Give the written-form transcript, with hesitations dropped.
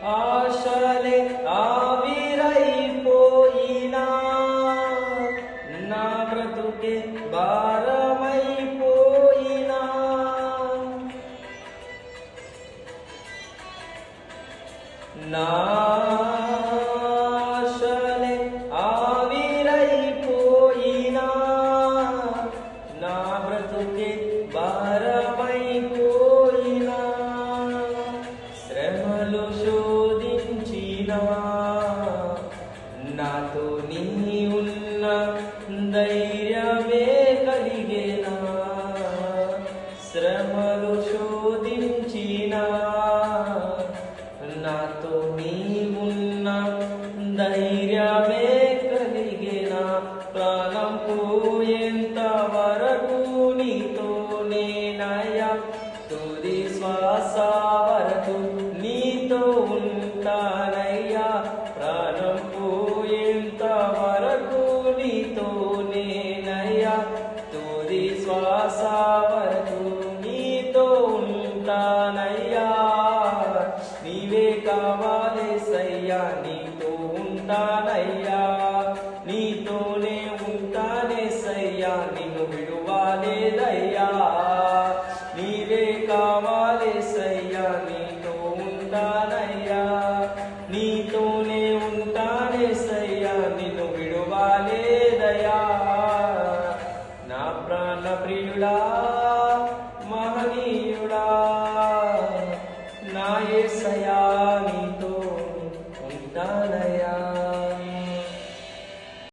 ఆశలే ఆవిరైపోయినా నా బ్రతుకే భారమైపోయినా నా ఆశలే ఆవిరైపోయినా నా బ్రతుకే భారమైపోయినా శ్రమలు శోధించినా నాతో నీ ఉన్న ధైర్యమే కలిగేనా శ్రమలు శోధించినా నాతో నీ ఉన్న ధైర్యమే కలిగేనా ప్రాణం పోయేంత వరకు నీతో నేనయ్యా తుది శ్వాస వరకు నీతో ఉంటానయ్యా ప్రాణం పోయేంత వరకు నీతో నేనయ్యా తుది శ్వాస వరకు నీతో ఉంటానయ్యా నీవే కావాలేసయ్యా నీతో ఉంటానయ్యా నీతోనే ఉంటానేసయ్యా నిన్ను విడువాలేదయ్యా నీవే కావాలేసయ్యా నీతో ఉంటానయ్యా నీతోనే ఉంటానేసయ్యా నిన్ను విడువాలేదయ్యా నా ప్రాణ ప్రియుడా